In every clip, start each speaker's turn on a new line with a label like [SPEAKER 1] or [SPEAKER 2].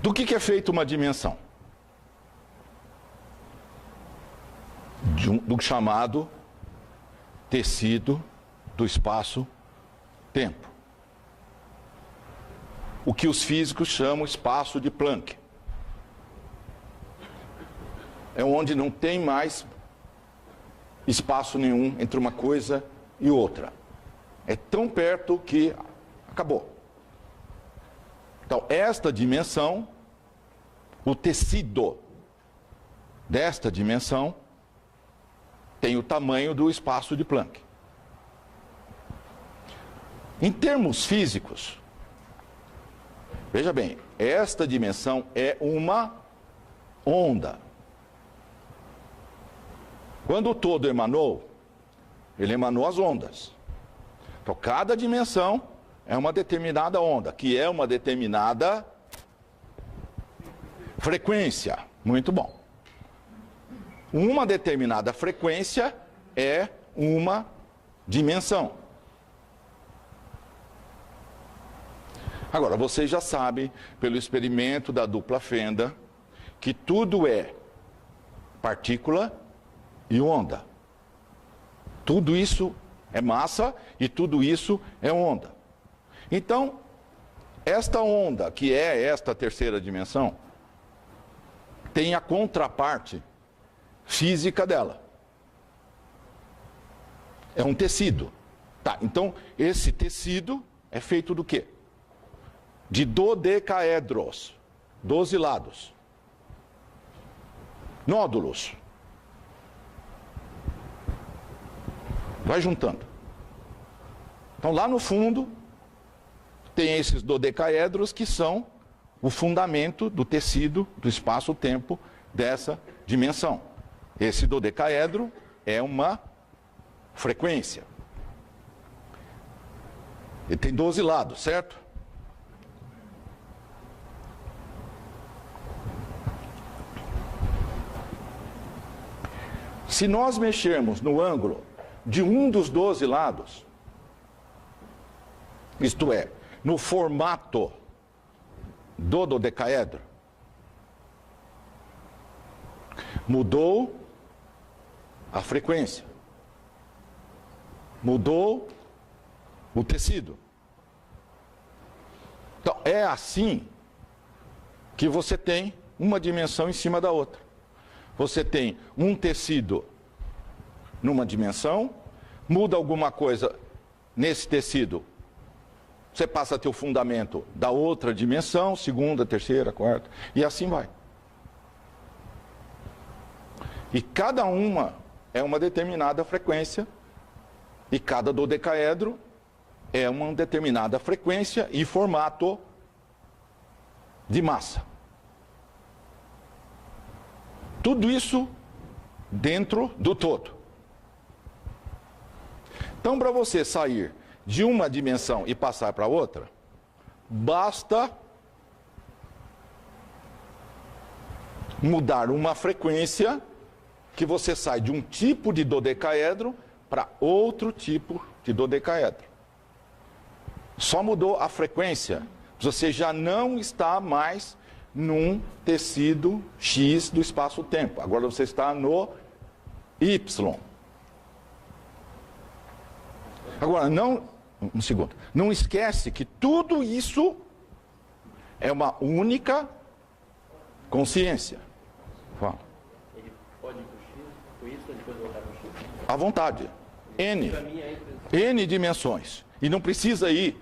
[SPEAKER 1] Do que é feita uma dimensão? Do chamado tecido do espaço-tempo. O que os físicos chamam espaço de Planck. É onde não tem mais espaço nenhum entre uma coisa e outra. É tão perto que acabou. Então, esta dimensão, o tecido desta dimensão, tem o tamanho do espaço de Planck. Em termos físicos, veja bem, esta dimensão é uma onda. Quando o todo emanou, ele emanou as ondas. Então, cada dimensão é uma determinada onda, que é uma determinada frequência. Muito bom. Uma determinada frequência é uma dimensão. Agora, vocês já sabem, pelo experimento da dupla fenda, que tudo é partícula e onda. Tudo isso é massa e tudo isso é onda. Então, esta onda, que é esta terceira dimensão, tem a contraparte física dela. É um tecido. Tá, então, esse tecido é feito do quê? De dodecaedros, 12 lados. Nódulos. Vai juntando. Então, lá no fundo, tem esses dodecaedros que são o fundamento do tecido, do espaço-tempo dessa dimensão. Esse dodecaedro é uma frequência. Ele tem 12 lados, certo? Se nós mexermos no ângulo de um dos 12 lados, isto é, no formato do dodecaedro, mudou a frequência, mudou o tecido. Então, é assim que você tem uma dimensão em cima da outra. Você tem um tecido numa dimensão, muda alguma coisa nesse tecido, você passa a ter o fundamento da outra dimensão, segunda, terceira, quarta, e assim vai. E cada uma é uma determinada frequência, e cada dodecaedro é uma determinada frequência e formato de massa. Tudo isso dentro do todo. Então, para você sair de uma dimensão e passar para outra, basta mudar uma frequência, que você sai de um tipo de dodecaedro para outro tipo de dodecaedro. Só mudou a frequência, você já não está mais num tecido X do espaço-tempo. Agora você está no Y. Agora, um segundo. Não esquece que tudo isso é uma única consciência. Fala.
[SPEAKER 2] Ele pode ir para o X, com isso, ou depois voltar para o X?
[SPEAKER 1] À vontade. N dimensões. E não precisa ir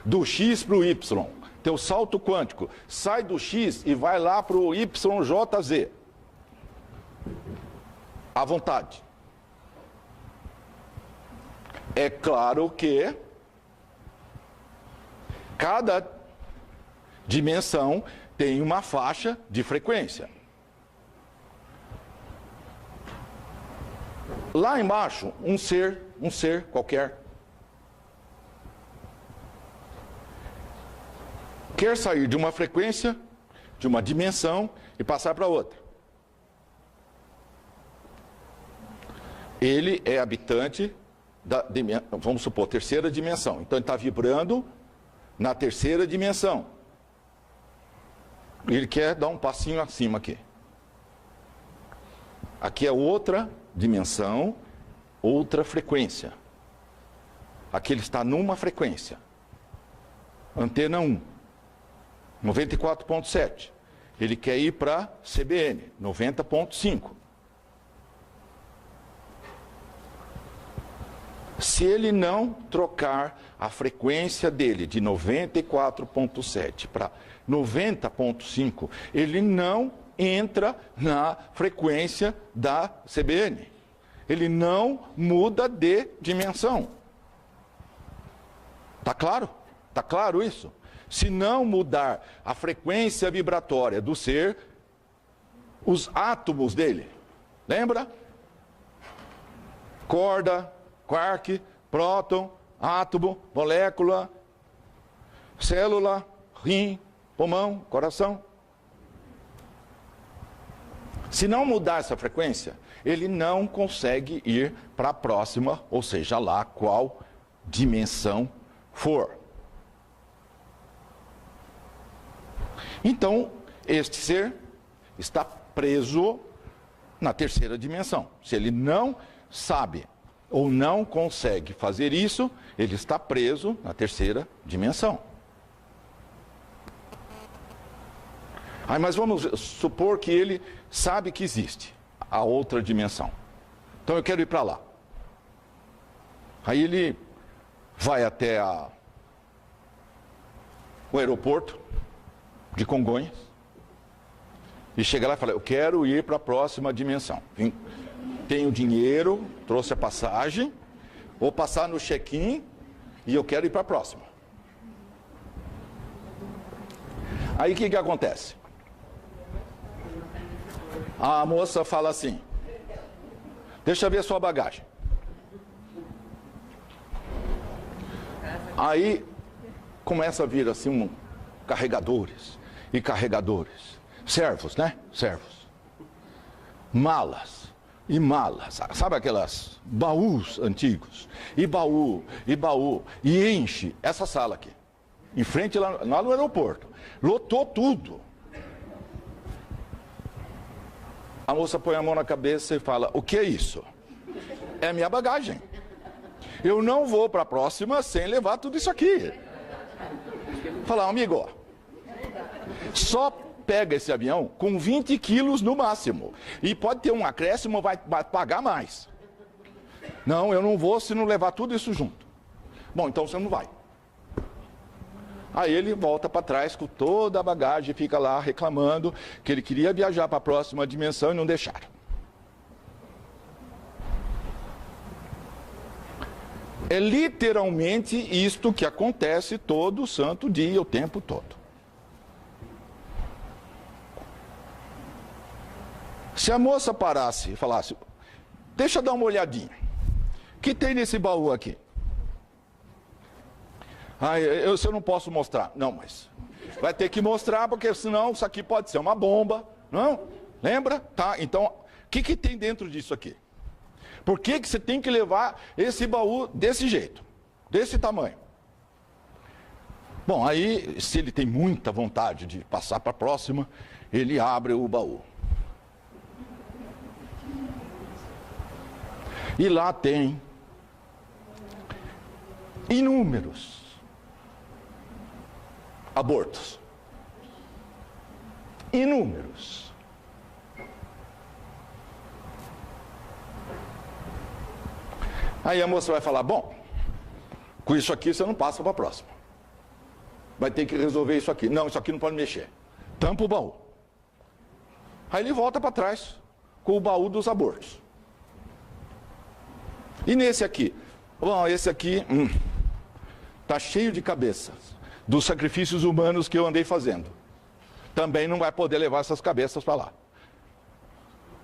[SPEAKER 1] do X para o Y. Tem o salto quântico. Sai do X e vai lá para o YJZ. À vontade. É claro que cada dimensão tem uma faixa de frequência. Lá embaixo, um ser qualquer, quer sair de uma frequência, de uma dimensão e passar para outra. Ele é habitante da, vamos supor, terceira dimensão. Então ele está vibrando na terceira dimensão. Ele quer dar um passinho acima aqui. Aqui é outra dimensão, outra frequência. Aqui ele está numa frequência. Antena 1, 94.7. Ele quer ir para CBN, 90.5. Se ele não trocar a frequência dele de 94.7 para 90.5, ele não entra na frequência da CBN. Ele não muda de dimensão. Tá claro? Tá claro isso? Se não mudar a frequência vibratória do ser, os átomos dele, lembra? Corda, quark, próton, átomo, molécula, célula, rim, pulmão, coração. Se não mudar essa frequência, ele não consegue ir para a próxima, ou seja lá qual dimensão for. Então, este ser está preso na terceira dimensão. Se ele não sabe ou não consegue fazer isso, ele está preso na terceira dimensão. Mas vamos supor que ele sabe que existe a outra dimensão. Então eu quero ir para lá. Aí ele vai até o aeroporto de Congonhas e chega lá e fala: eu quero ir para a próxima dimensão. Tenho dinheiro, trouxe a passagem, vou passar no check-in e eu quero ir para a próxima. Aí o que acontece? A moça fala assim: deixa eu ver a sua bagagem. Aí começa a vir assim carregadores e carregadores. Servos, né? Servos. Malas e malas. Sabe aquelas baús antigos? E baú, e baú. E enche essa sala aqui. Em frente lá no aeroporto. Lotou tudo. A moça põe a mão na cabeça e fala: o que é isso? É minha bagagem. Eu não vou para a próxima sem levar tudo isso aqui. Falar: amigo, só pega esse avião com 20 quilos no máximo. E pode ter um acréscimo, vai pagar mais. Não, eu não vou se não levar tudo isso junto. Bom, então você não vai. Aí ele volta para trás com toda a bagagem e fica lá reclamando que ele queria viajar para a próxima dimensão e não deixaram. É literalmente isto que acontece todo santo dia, o tempo todo. Se a moça parasse e falasse: deixa eu dar uma olhadinha, o que tem nesse baú aqui? Eu não posso mostrar. Não, mas vai ter que mostrar, porque senão isso aqui pode ser uma bomba. Não? Lembra? Tá, então, o que tem dentro disso aqui? Por que você tem que levar esse baú desse jeito, desse tamanho? Bom, aí, se ele tem muita vontade de passar para a próxima, ele abre o baú. E lá tem inúmeros abortos. Inúmeros. Aí a moça vai falar: bom, com isso aqui você não passa para a próxima. Vai ter que resolver isso aqui. Não, isso aqui não pode mexer. Tampa o baú. Aí ele volta para trás com o baú dos abortos. E nesse aqui? Bom, esse aqui está cheio de cabeças dos sacrifícios humanos que eu andei fazendo. Também não vai poder levar essas cabeças para lá.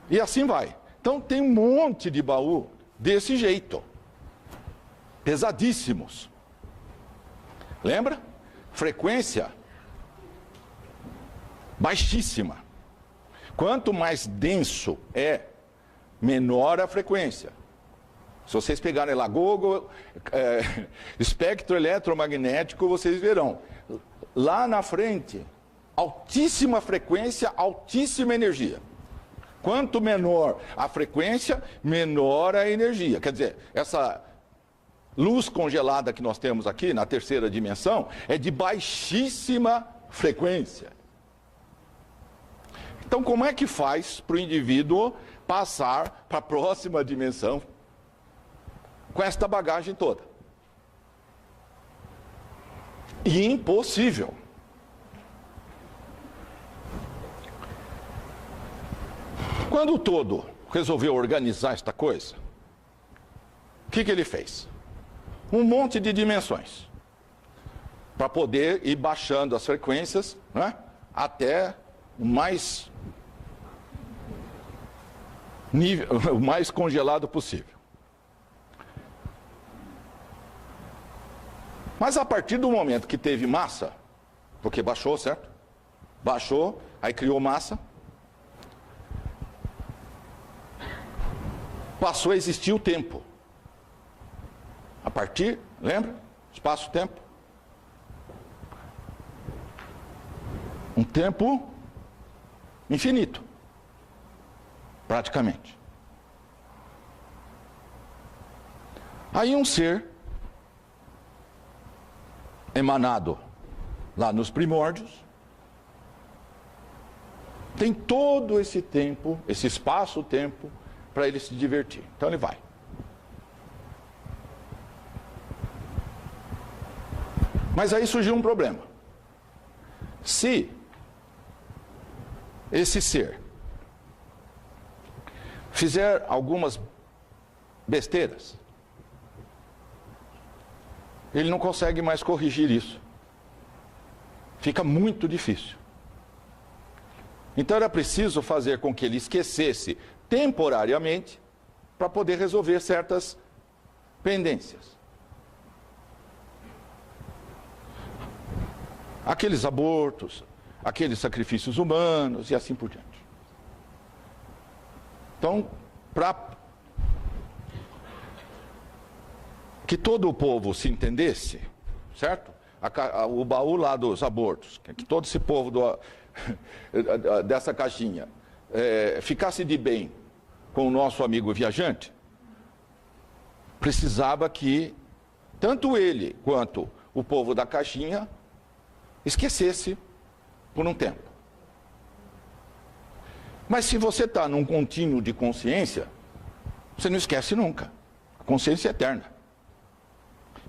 [SPEAKER 1] E assim vai. Então tem um monte de baú desse jeito. Pesadíssimos. Lembra? Frequência baixíssima. Quanto mais denso é, menor a frequência. Se vocês pegarem lá Google, espectro eletromagnético, vocês verão. Lá na frente altíssima frequência, altíssima energia. Quanto menor a frequência, menor a energia. Quer dizer, essa luz congelada que nós temos aqui na terceira dimensão é de baixíssima frequência. Então, como é que faz para o indivíduo passar para a próxima dimensão com esta bagagem toda? Impossível. Quando o todo resolveu organizar esta coisa, o que ele fez? Um monte de dimensões para poder ir baixando as frequências, né, até o mais o mais congelado possível. Mas a partir do momento que teve massa, porque baixou, certo? Baixou, aí criou massa, passou a existir o tempo. A partir, lembra? Espaço-tempo. Um tempo infinito, praticamente. Aí um ser emanado lá nos primórdios tem todo esse tempo, esse espaço-tempo para ele se divertir. Então ele vai. Mas aí surgiu um problema. Se esse ser fizer algumas besteiras, ele não consegue mais corrigir isso. Fica muito difícil. Então era preciso fazer com que ele esquecesse temporariamente para poder resolver certas pendências. Aqueles abortos, aqueles sacrifícios humanos e assim por diante. Então, para que todo o povo se entendesse, certo? O baú lá dos abortos, que todo esse povo dessa caixinha ficasse de bem com o nosso amigo viajante, precisava que tanto ele quanto o povo da caixinha esquecesse por um tempo. Mas se você está num contínuo de consciência, você não esquece nunca. A consciência é eterna.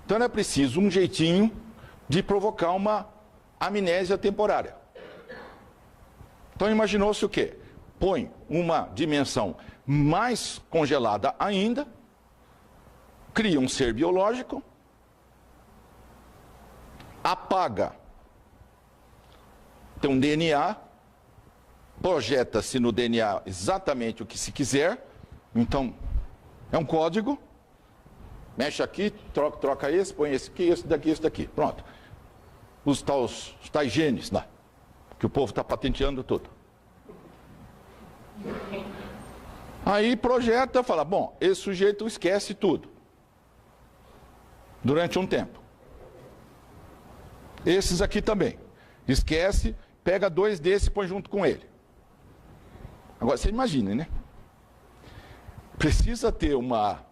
[SPEAKER 1] Então é preciso um jeitinho de provocar uma amnésia temporária. Então imaginou-se o quê? Põe uma dimensão mais congelada ainda, cria um ser biológico, apaga, tem um DNA, projeta-se no DNA exatamente o que se quiser, então é um código, mexe aqui, troca esse, põe esse aqui, esse daqui, pronto. Os tais genes lá, que o povo está patenteando tudo. Aí projeta, fala, bom, esse sujeito esquece tudo. Durante um tempo. Esses aqui também. Esquece, pega 2 desses e põe junto com ele. Agora, você imagina, né? Precisa ter uma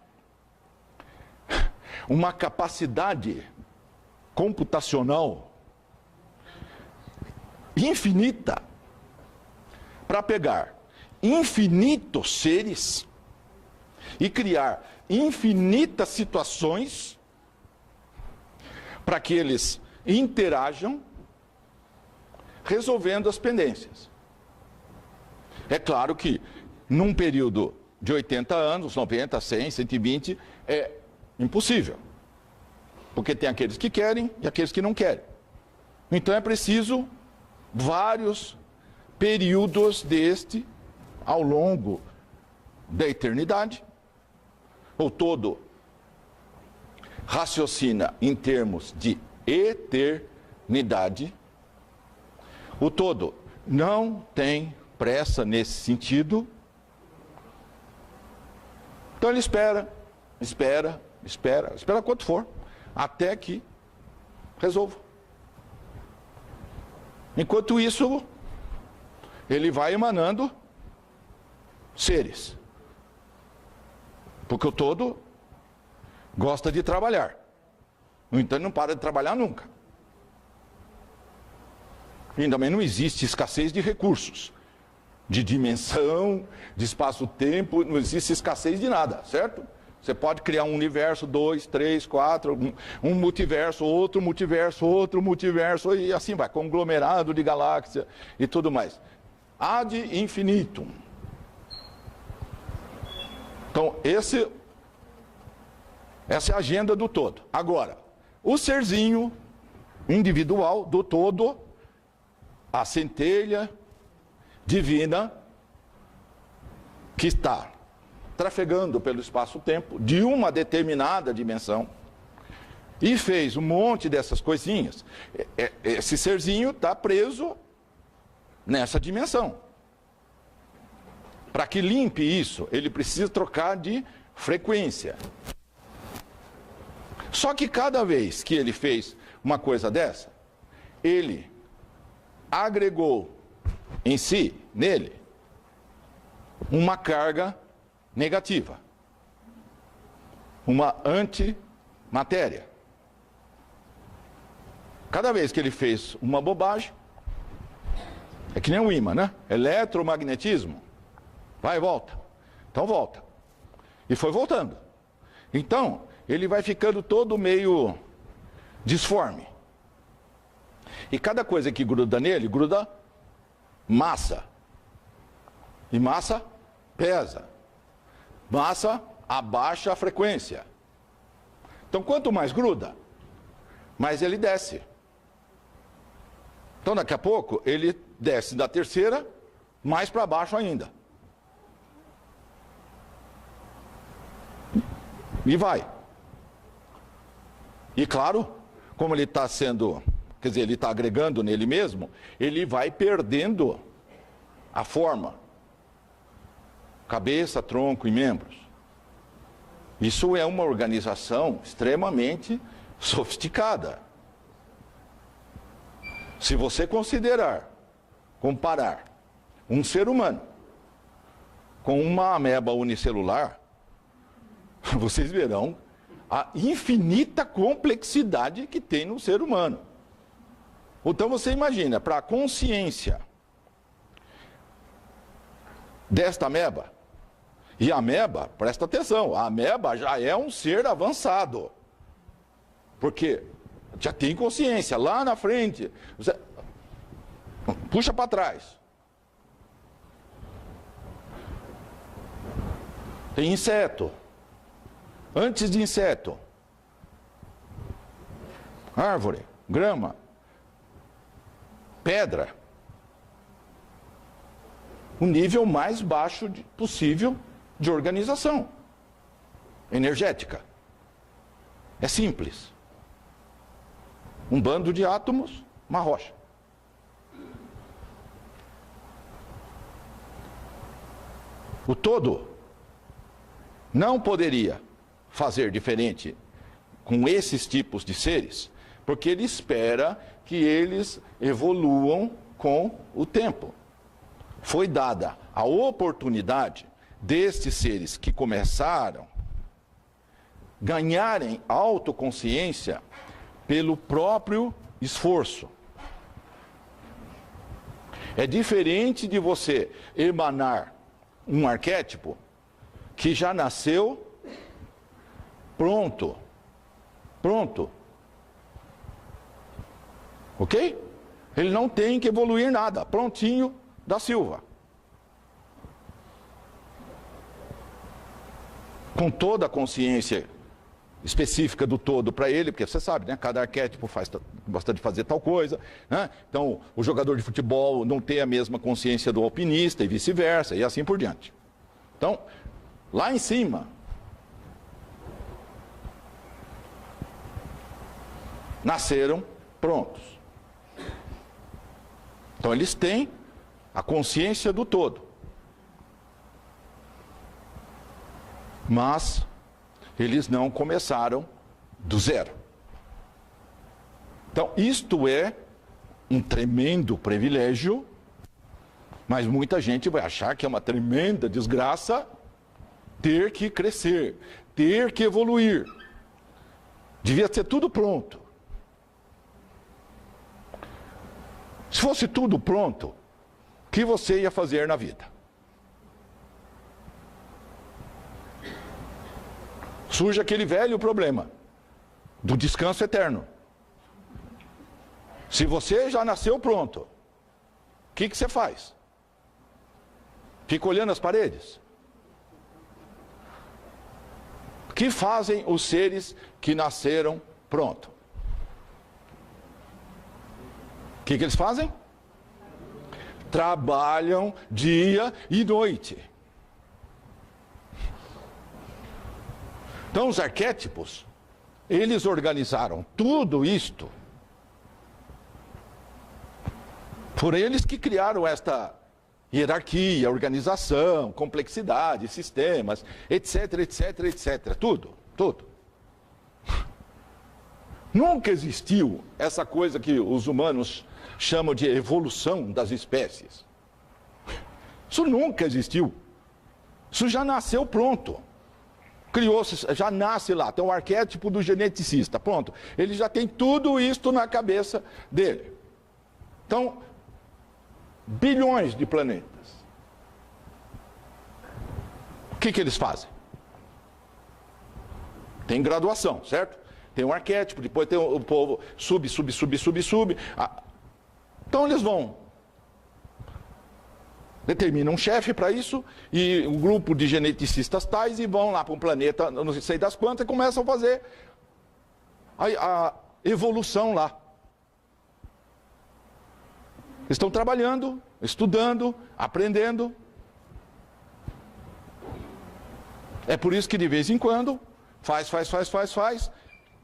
[SPEAKER 1] capacidade computacional infinita para pegar infinitos seres e criar infinitas situações para que eles interajam resolvendo as pendências. É claro que num período de 80 anos, 90, 100, 120, é impossível. Porque tem aqueles que querem e aqueles que não querem. Então é preciso vários períodos deste ao longo da eternidade. O todo raciocina em termos de eternidade. O todo não tem pressa nesse sentido. Então ele espera quanto for, até que resolva. Enquanto isso, ele vai emanando seres. Porque o todo gosta de trabalhar. No entanto, não para de trabalhar nunca. E também não existe escassez de recursos. De dimensão, de espaço-tempo, não existe escassez de nada, certo? Você pode criar um universo, 2, 3, 4, um multiverso, outro multiverso, e assim vai, conglomerado de galáxia e tudo mais. Ad infinitum. Então, essa é a agenda do todo. Agora, o serzinho individual do todo, a centelha divina, que está trafegando pelo espaço-tempo de uma determinada dimensão e fez um monte dessas coisinhas. Esse serzinho está preso nessa dimensão. Para que limpe isso, ele precisa trocar de frequência. Só que cada vez que ele fez uma coisa dessa, ele agregou em si, nele, uma carga negativa, uma antimatéria. Cada vez que ele fez uma bobagem, é que nem um ímã, né? Eletromagnetismo, vai e volta, então volta. E foi voltando. Então, ele vai ficando todo meio disforme. E cada coisa que gruda nele, gruda massa. E massa pesa. Massa abaixa a frequência. Então, quanto mais gruda, mais ele desce. Então, daqui a pouco, ele desce da terceira, mais para baixo ainda. E vai. E claro, como ele está sendo, quer dizer, ele está agregando nele mesmo, ele vai perdendo a forma. Cabeça, tronco e membros. Isso é uma organização extremamente sofisticada. Se você comparar um ser humano com uma ameba unicelular, vocês verão a infinita complexidade que tem no ser humano. Então você imagina, para a consciência desta ameba, e a ameba, presta atenção, a ameba já é um ser avançado. Porque já tem consciência, lá na frente, você puxa para trás. Tem inseto. Antes de inseto, árvore, grama, pedra. O nível mais baixo possível de organização energética. É simples. Um bando de átomos, uma rocha. O todo não poderia fazer diferente com esses tipos de seres, porque ele espera que eles evoluam com o tempo. Foi dada a oportunidade destes seres que começaram ganharem autoconsciência pelo próprio esforço. É diferente de você emanar um arquétipo que já nasceu pronto. Ok? Ele não tem que evoluir nada. Prontinho da Silva. Com toda a consciência específica do todo para ele, porque você sabe, né? Cada arquétipo gosta de fazer tal coisa, né? Então, o jogador de futebol não tem a mesma consciência do alpinista e vice-versa, e assim por diante. Então, lá em cima, nasceram prontos. Então, eles têm a consciência do todo. Mas eles não começaram do zero. Então, isto é um tremendo privilégio, mas muita gente vai achar que é uma tremenda desgraça ter que crescer, ter que evoluir. Devia ser tudo pronto. Se fosse tudo pronto, o que você ia fazer na vida? Surge aquele velho problema do descanso eterno. Se você já nasceu pronto, o que você faz? Fica olhando as paredes? O que fazem os seres que nasceram pronto? O que eles fazem? Trabalham dia e noite. Então os arquétipos, eles organizaram tudo isto. Foram eles que criaram esta hierarquia, organização, complexidade, sistemas, etc, etc, etc. Tudo. Nunca existiu essa coisa que os humanos chamam de evolução das espécies. Isso nunca existiu. Isso já nasceu pronto. Criou-se, já nasce lá, tem o arquétipo do geneticista, pronto. Ele já tem tudo isto na cabeça dele. Então, bilhões de planetas. O que eles fazem? Tem graduação, certo? Tem um arquétipo, depois tem o povo sub. Então eles vão. Determinam um chefe para isso, e um grupo de geneticistas tais, e vão lá para um planeta, não sei das quantas, e começam a fazer a evolução lá. Estão trabalhando, estudando, aprendendo. É por isso que de vez em quando, faz.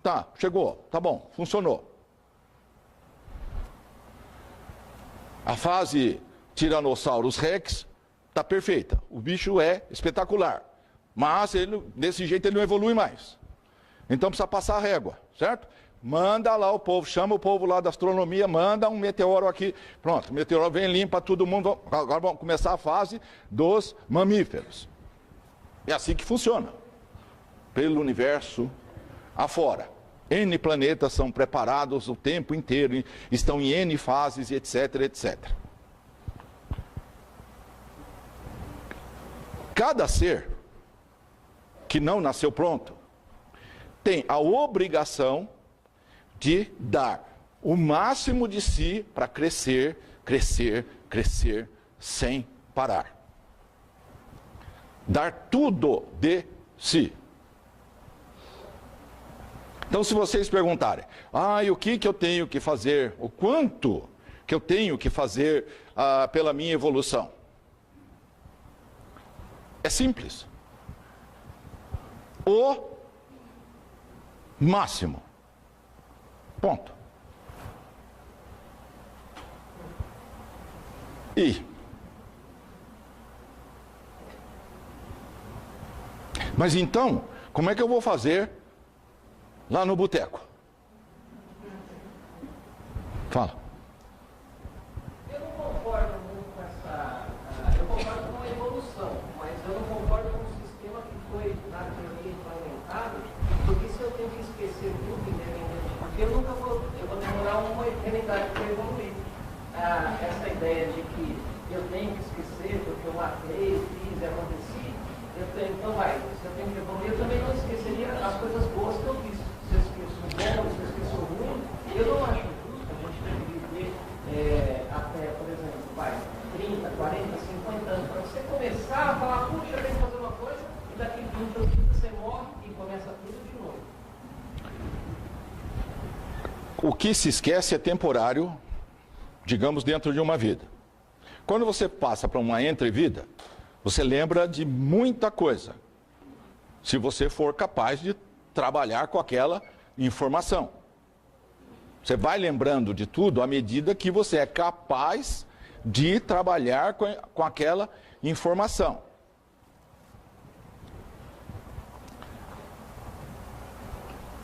[SPEAKER 1] Tá, chegou, tá bom, funcionou. A fase Tyrannosaurus Rex está perfeita. O bicho é espetacular. Mas ele, desse jeito ele não evolui mais. Então precisa passar a régua, certo? Manda lá o povo, chama o povo lá da astronomia, manda um meteoro aqui. Pronto, o meteoro vem, limpa todo mundo. Agora vamos começar a fase dos mamíferos. É assim que funciona. Pelo universo afora. N planetas são preparados o tempo inteiro, estão em N fases, etc, etc. Cada ser que não nasceu pronto tem a obrigação de dar o máximo de si para crescer sem parar. Dar tudo de si. Então, se vocês perguntarem, e o que eu tenho que fazer, o quanto que eu tenho que fazer pela minha evolução? É simples. O máximo. Ponto. Mas então, como é que eu vou fazer lá no boteco? Fala.
[SPEAKER 3] Eu não concordo muito com essa... Eu concordo com a evolução, mas eu não concordo com o sistema que foi, na teoria, implementado, porque se eu tenho que esquecer tudo, independente, porque eu nunca vou... Eu vou demorar uma eternidade para evoluir. Essa ideia de que eu tenho que esquecer porque eu matei, fiz, aconteci, então vai, se eu tenho que evoluir, eu também não esqueceria as coisas boas que eu fiz. Se eu esqueço o bom, se eu esqueço o ruim, eu não acho justo a gente ter que viver até, por exemplo, 30, 40, 50 anos, para você começar a falar, puxa, eu tenho que fazer uma coisa, e daqui 20 ou 30 você morre e começa tudo de novo.
[SPEAKER 1] O que se esquece é temporário, digamos, dentro de uma vida. Quando você passa para uma entrevida, você lembra de muita coisa, se você for capaz de trabalhar com aquela informação. Você vai lembrando de tudo à medida que você é capaz de trabalhar com aquela informação.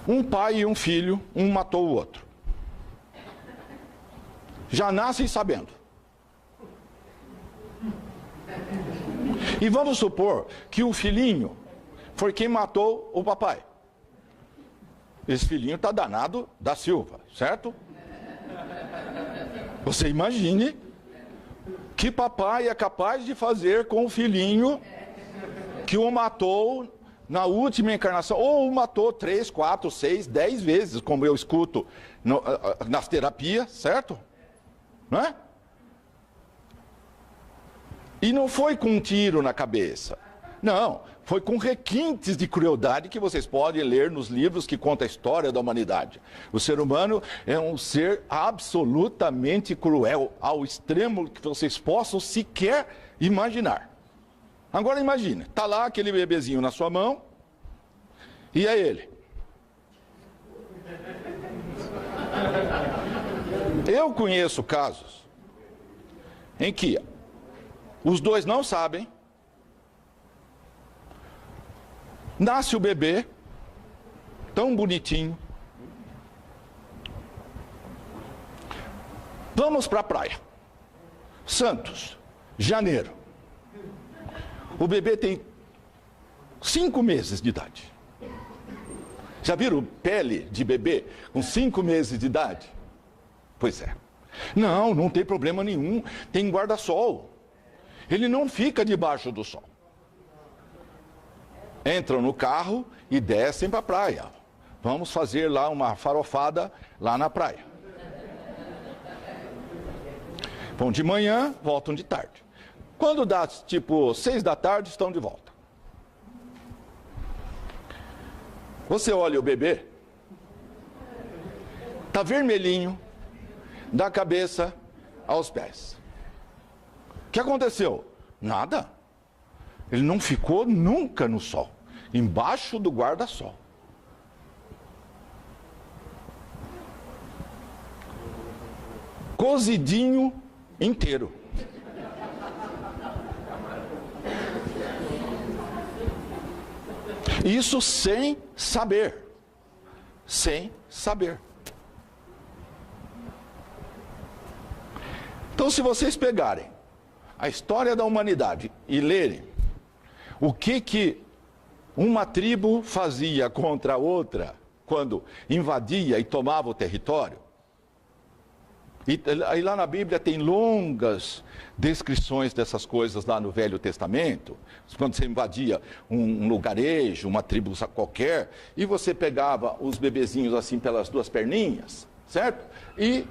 [SPEAKER 1] Um pai e um filho, um matou o outro. Já nascem sabendo. E vamos supor que o filhinho foi quem matou o papai. Esse filhinho está danado da Silva, certo? Você imagine que papai é capaz de fazer com o filhinho que o matou na última encarnação, ou o matou 3, 4, 6, 10 vezes, como eu escuto nas terapias, certo? Não é? E não foi com um tiro na cabeça. Não, foi com requintes de crueldade que vocês podem ler nos livros que contam a história da humanidade. O ser humano é um ser absolutamente cruel, ao extremo que vocês possam sequer imaginar. Agora imagine, está lá aquele bebezinho na sua mão, e é ele. Eu conheço casos em que os dois não sabem, nasce o bebê, tão bonitinho, vamos para a praia, Santos, janeiro, o bebê tem 5 meses de idade. Já viram pele de bebê com 5 meses de idade? Pois é. Não tem problema nenhum, tem guarda-sol. Ele não fica debaixo do sol. Entram no carro e descem para a praia. Vamos fazer lá uma farofada lá na praia. Vão de manhã, voltam de tarde. Quando dá tipo 6 da tarde, estão de volta. Você olha o bebê, está vermelhinho, da cabeça aos pés. O que aconteceu? Nada. Ele não ficou nunca no sol, embaixo do guarda-sol. Cozidinho inteiro. Isso sem saber. Sem saber. Então, se vocês pegarem a história da humanidade e lerem o que uma tribo fazia contra a outra quando invadia e tomava o território, e aí lá na Bíblia tem longas descrições dessas coisas lá no Velho Testamento, quando você invadia um lugarejo, uma tribo qualquer, e você pegava os bebezinhos assim pelas 2 perninhas, certo? E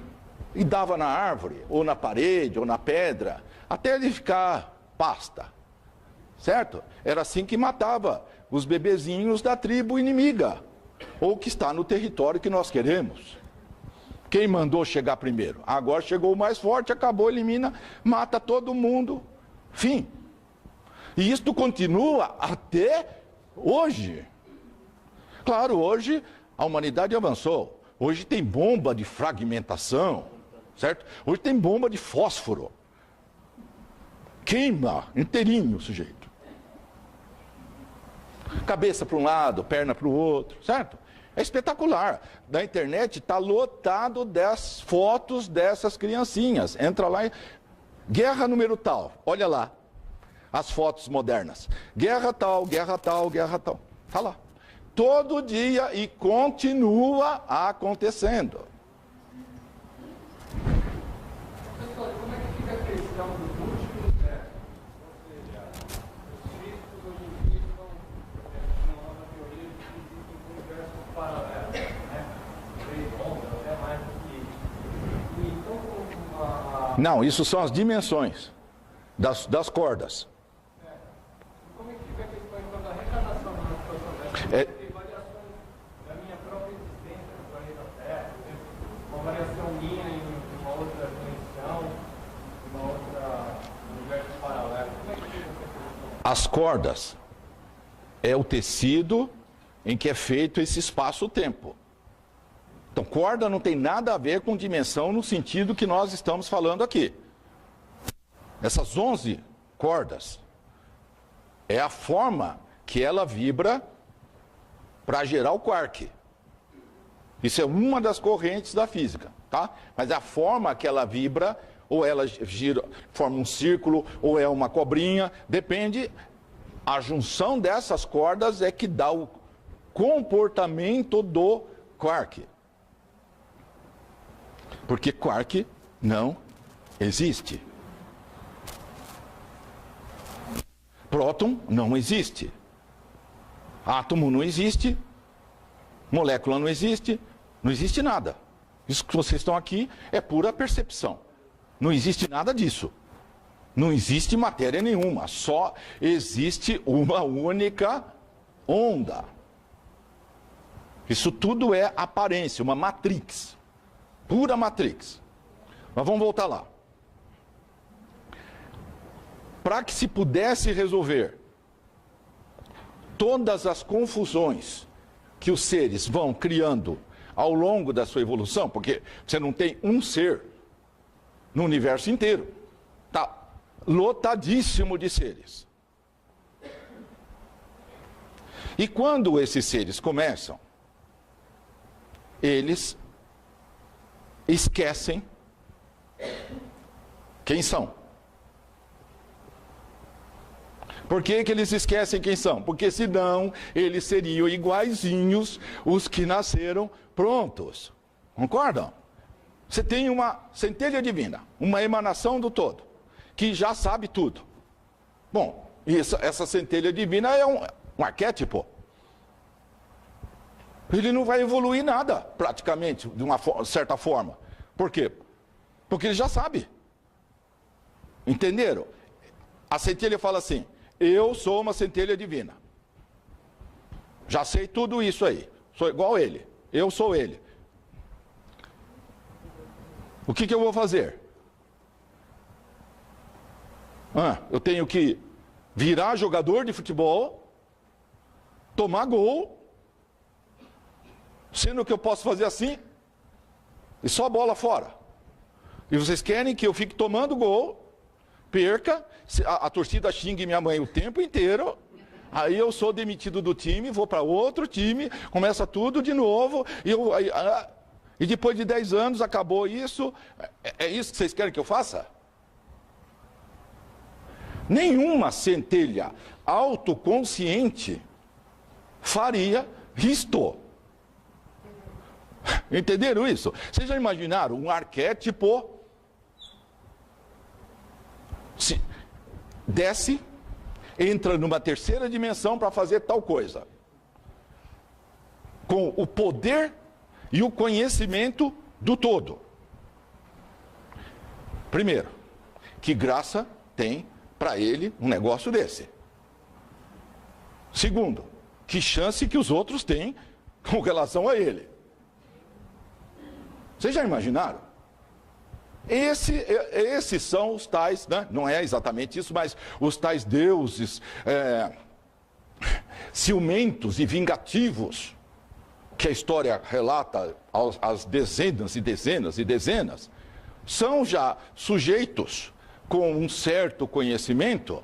[SPEAKER 1] dava na árvore, ou na parede, ou na pedra, até ele ficar pasta, certo? Era assim que matava os bebezinhos da tribo inimiga, ou que está no território que nós queremos. Quem mandou chegar primeiro? Agora chegou o mais forte, acabou, elimina, mata todo mundo, fim. E isto continua até hoje. Claro, hoje a humanidade avançou, hoje tem bomba de fragmentação, certo? Hoje tem bomba de fósforo. Queima inteirinho o sujeito. Cabeça para um lado, perna para o outro, certo? É espetacular. Na internet está lotado das fotos dessas criancinhas. Entra lá e... Guerra número tal. Olha lá. As fotos modernas. Guerra tal, guerra tal, guerra tal. Está lá. Todo dia e continua acontecendo.
[SPEAKER 4] Professor, como é que fica a questão dos múltiplos versos? Ou seja, os físicos hoje em dia estão chamando a teoria de que existem universos paralelos, né? 3 ondas, até mais do que isso. E então,
[SPEAKER 1] Não, isso são as dimensões das cordas.
[SPEAKER 4] como é que fica a questão então da reencarnação na situação dessa?
[SPEAKER 1] É-
[SPEAKER 4] Tem variações da minha própria existência no planeta Terra, por exemplo, uma variação minha em uma outra dimensão, uma outra universo paralelo. Como é que fica essa questão?
[SPEAKER 1] As cordas é o tecido em que é feito esse espaço-tempo. Então, corda não tem nada a ver com dimensão no sentido que nós estamos falando aqui. Essas 11 cordas é a forma que ela vibra para gerar o quark. Isso é uma das correntes da física, tá? Mas a forma que ela vibra, ou ela gira, forma um círculo, ou é uma cobrinha, depende. A junção dessas cordas é que dá o comportamento do quark. Porque quark não existe. Próton não existe. Átomo não existe. Molécula não existe. Não existe nada. Isso que vocês estão aqui é pura percepção. Não existe nada disso. Não existe matéria nenhuma. Só existe uma única onda. Isso tudo é aparência, uma matrix. Pura matrix. Mas vamos voltar lá. Para que se pudesse resolver todas as confusões que os seres vão criando ao longo da sua evolução, porque você não tem um ser no universo inteiro. Está lotadíssimo de seres. E quando esses seres começam, eles esquecem quem são. Por que eles esquecem quem são? Porque senão eles seriam iguaizinhos os que nasceram prontos. Concordam? Você tem uma centelha divina, uma emanação do todo, que já sabe tudo. Bom, essa centelha divina é um arquétipo. Ele não vai evoluir nada, praticamente, de uma certa forma. Por quê? Porque ele já sabe. Entenderam? A centelha fala assim: eu sou uma centelha divina. Já sei tudo isso aí. Sou igual a ele. Eu sou ele. O que eu vou fazer? Eu tenho que virar jogador de futebol, tomar gol, sendo que eu posso fazer assim, e só bola fora. E vocês querem que eu fique tomando gol, perca, a torcida xingue minha mãe o tempo inteiro, aí eu sou demitido do time, vou para outro time, começa tudo de novo, e depois de 10 anos acabou isso. É isso que vocês querem que eu faça? Nenhuma centelha autoconsciente faria isto. Entenderam isso? Vocês já imaginaram um arquétipo? Desce, entra numa terceira dimensão para fazer tal coisa. Com o poder e o conhecimento do todo. Primeiro, que graça tem para ele um negócio desse? Segundo, que chance que os outros têm com relação a ele? Vocês já imaginaram? Esses são os tais, né? Não é exatamente isso, mas os tais deuses ciumentos e vingativos que a história relata às dezenas e dezenas e dezenas, são já sujeitos com um certo conhecimento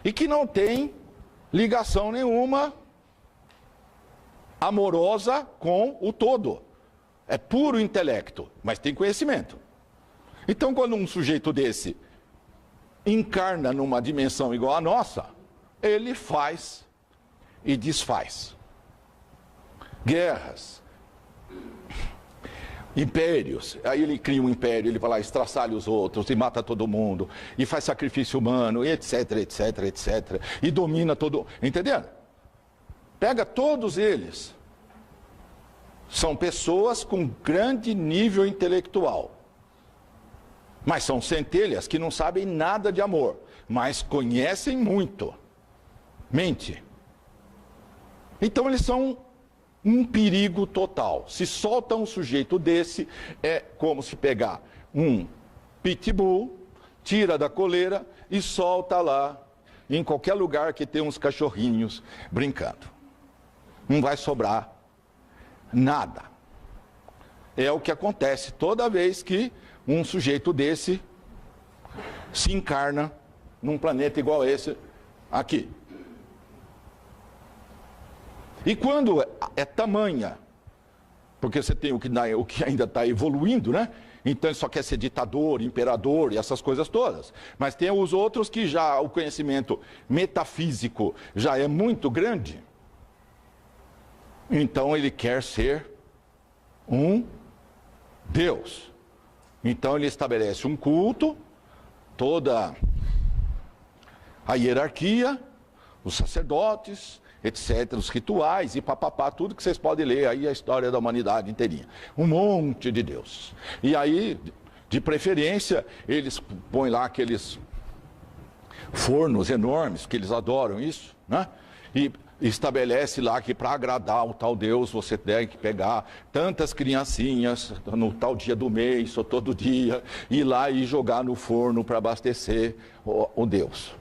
[SPEAKER 1] e que não têm ligação nenhuma amorosa com o todo. É puro intelecto, mas tem conhecimento. Então, quando um sujeito desse encarna numa dimensão igual à nossa, ele faz e desfaz. Guerras, impérios, aí ele cria um império, ele vai lá, estraçalha os outros e mata todo mundo, e faz sacrifício humano, e etc, etc, etc, e domina todo, entenderam? Pega todos eles, são pessoas com grande nível intelectual, mas são centelhas que não sabem nada de amor, mas conhecem muito, mente. Então eles são um perigo total. Se solta um sujeito desse, é como se pegar um pitbull, tira da coleira e solta lá em qualquer lugar que tem uns cachorrinhos brincando. Não vai sobrar nada. É o que acontece toda vez que um sujeito desse se encarna num planeta igual esse aqui. E quando é tamanha Porque você tem o que ainda está evoluindo, né? Então ele só quer ser ditador, imperador e essas coisas todas. Mas tem os outros que já o conhecimento metafísico já é muito grande. Então ele quer ser um Deus. Então ele estabelece um culto, toda a hierarquia, os sacerdotes, etc., os rituais e papapá, tudo que vocês podem ler aí a história da humanidade inteirinha. Um monte de Deus. E aí, de preferência, eles põem lá aqueles fornos enormes, que eles adoram isso, né? E estabelece lá que para agradar o tal Deus você tem que pegar tantas criancinhas no tal dia do mês ou todo dia, ir lá e jogar no forno para abastecer o Deus.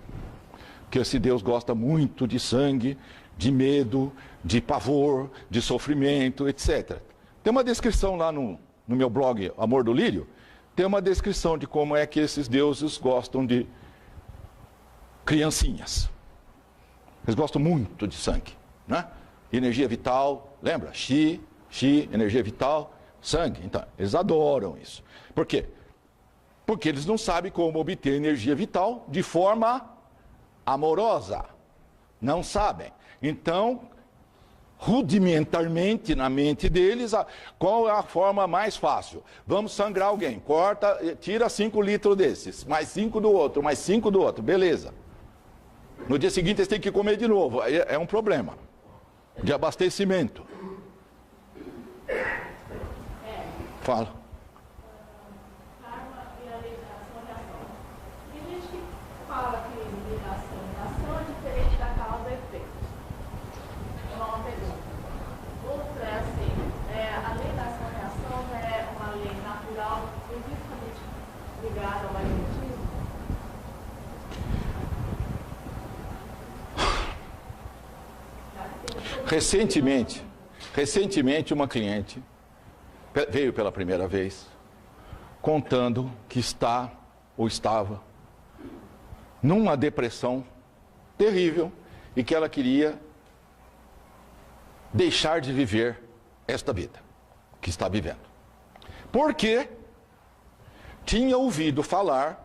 [SPEAKER 1] Porque esse Deus gosta muito de sangue, de medo, de pavor, de sofrimento, etc. Tem uma descrição lá no meu blog Amor do Lírio, tem uma descrição de como é que esses deuses gostam de criancinhas. Eles gostam muito de sangue, né? Energia vital, lembra? Chi, energia vital, sangue. Então, eles adoram isso. Por quê? Porque eles não sabem como obter energia vital de forma amorosa. Não sabem. Então, rudimentarmente na mente deles, qual é a forma mais fácil? Vamos sangrar alguém, corta, tira 5 litros desses, mais 5 do outro, mais 5 do outro, beleza. No dia seguinte eles têm que comer de novo, aí é um problema de abastecimento. Fala. Recentemente uma cliente veio pela primeira vez contando que está ou estava numa depressão terrível e que ela queria deixar de viver esta vida que está vivendo. Porque tinha ouvido falar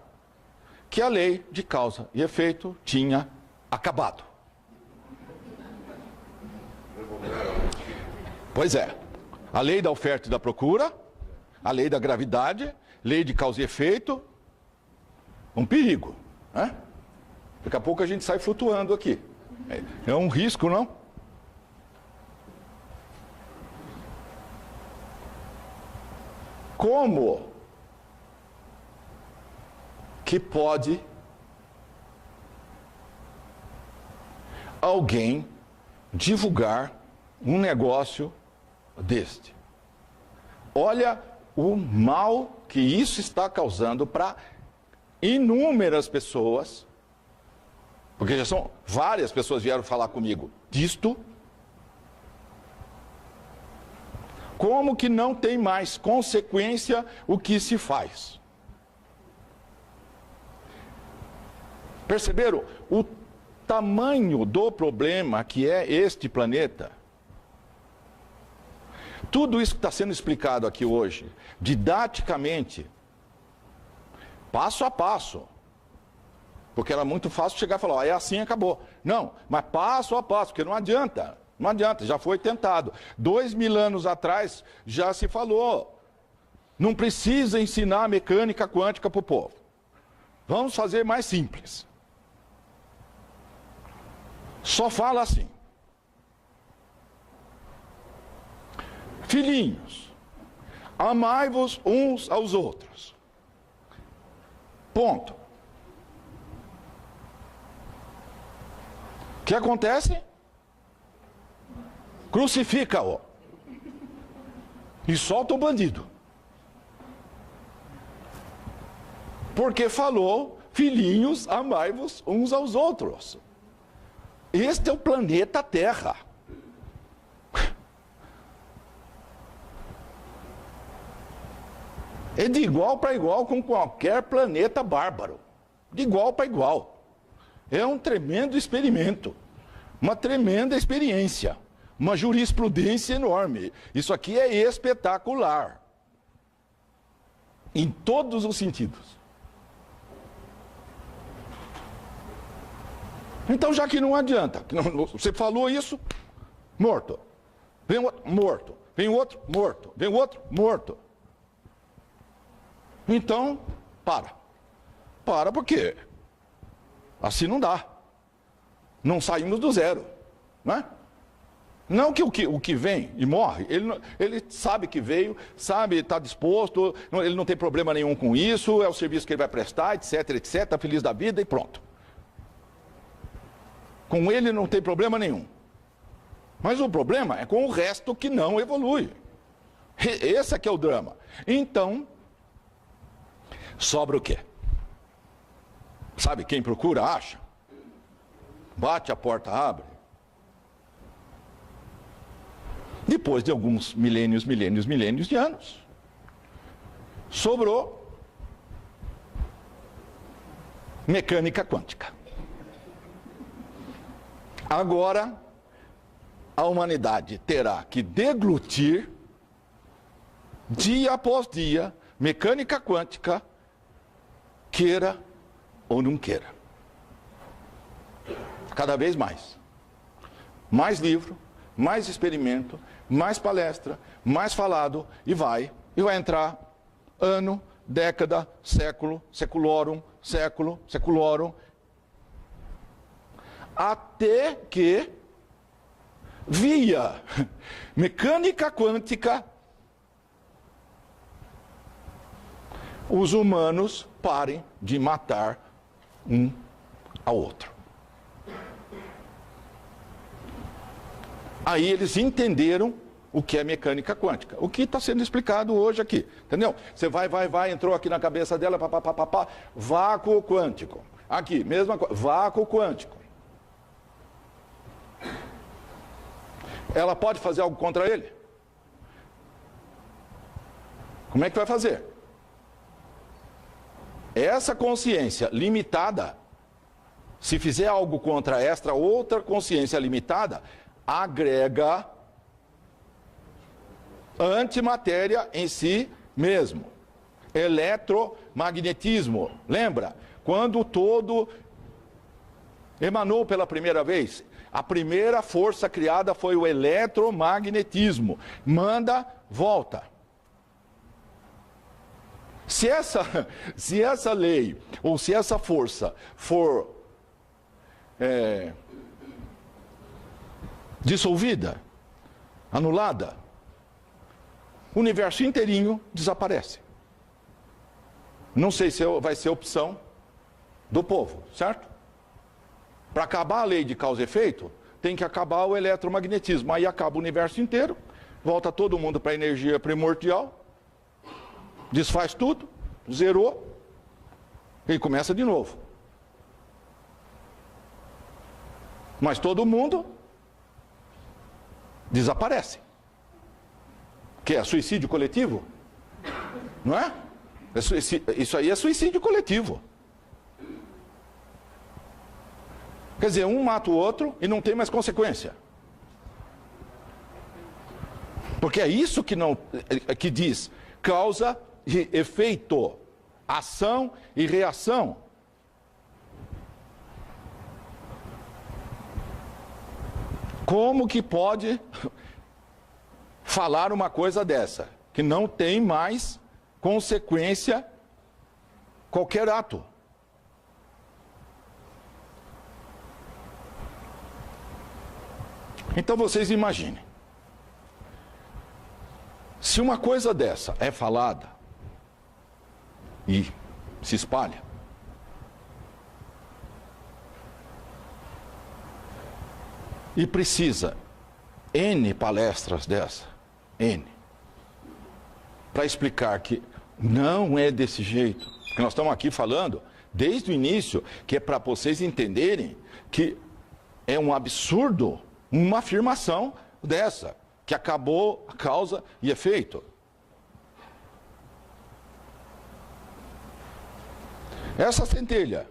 [SPEAKER 1] que a lei de causa e efeito tinha acabado. Pois é, a lei da oferta e da procura, a lei da gravidade, lei de causa e efeito, um perigo, né? Daqui a pouco a gente sai flutuando aqui. É um risco, não? Como que pode alguém divulgar um negócio deste? Olha o mal que isso está causando para inúmeras pessoas, porque já são várias pessoas vieram falar comigo disto. Como que não tem mais consequência o que se faz? Perceberam o tamanho do problema que é este planeta? Tudo isso que está sendo explicado aqui hoje, didaticamente, passo a passo, porque era muito fácil chegar e falar, ó, é assim, acabou. Não, mas passo a passo, porque não adianta, já foi tentado. 2000 anos atrás já se falou, não precisa ensinar mecânica quântica para o povo. Vamos fazer mais simples. Só fala assim. Filhinhos, amai-vos uns aos outros. Ponto. O que acontece? Crucifica-o. E solta o bandido. Porque falou, filhinhos, amai-vos uns aos outros. Este é o planeta Terra. É de igual para igual com qualquer planeta bárbaro. De igual para igual. É um tremendo experimento. Uma tremenda experiência. uma jurisprudência enorme. Isso aqui é espetacular. Em todos os sentidos. Então, já que não adianta, você falou isso, morto. Vem outro, morto. Vem outro, morto. Vem outro, morto. Então, para. Para porque assim não dá. Não saímos do zero. Não é? Não que o que vem e morre, ele sabe que veio, sabe, está disposto, ele não tem problema nenhum com isso, é o serviço que ele vai prestar, etc, etc, está feliz da vida e pronto. Com ele não tem problema nenhum. Mas o problema é com o resto que não evolui. Esse é que é o drama. Então, sobra o quê? Sabe, quem procura, acha. Bate, a porta abre. Depois de alguns milênios de anos, sobrou mecânica quântica. Agora, a humanidade terá que deglutir, dia após dia, mecânica quântica, queira ou não queira. Cada vez mais. Mais livro, mais experimento, mais palestra, mais falado, e vai entrar ano, década, século, seculorum, século, seculorum, até que, via mecânica quântica, os humanos parem de matar um ao outro. Aí eles entenderam o que é mecânica quântica. O que está sendo explicado hoje aqui. Entendeu? Você vai, entrou aqui na cabeça dela, papapá, vácuo quântico. Aqui, mesma coisa, vácuo quântico. Ela pode fazer algo contra ele? Como é que vai fazer? Essa consciência limitada, se fizer algo contra esta outra consciência limitada, agrega antimatéria em si mesmo. Eletromagnetismo. Lembra? Quando o todo emanou pela primeira vez, a primeira força criada foi o eletromagnetismo. Manda, volta. Se essa lei, ou se essa força for dissolvida, anulada, o universo inteirinho desaparece. Não sei se vai ser opção do povo, certo? Para acabar a lei de causa e efeito, tem que acabar o eletromagnetismo. Aí acaba o universo inteiro, volta todo mundo para a energia primordial, desfaz tudo, zerou, e começa de novo. Mas todo mundo desaparece. Que é suicídio coletivo? Não é? Isso aí é suicídio coletivo. Quer dizer, um mata o outro e não tem mais consequência. Porque é isso que diz causa e efeito, ação e reação. Como que pode falar uma coisa dessa, que não tem mais consequência qualquer ato? Então vocês imaginem, se uma coisa dessa é falada e se espalha, e precisa N palestras dessa, N, para explicar que não é desse jeito, que nós estamos aqui falando desde o início, que é para vocês entenderem que é um absurdo uma afirmação dessa, que acabou a causa e efeito. Essa centelha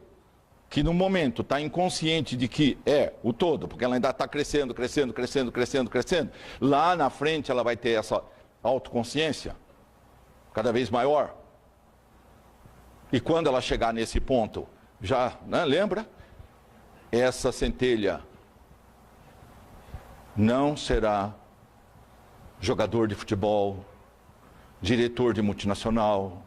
[SPEAKER 1] que no momento está inconsciente de que é o todo, porque ela ainda está crescendo, crescendo, crescendo, crescendo, crescendo, lá na frente ela vai ter essa autoconsciência cada vez maior. E quando ela chegar nesse ponto, já, né, lembra? Essa centelha não será jogador de futebol, diretor de multinacional,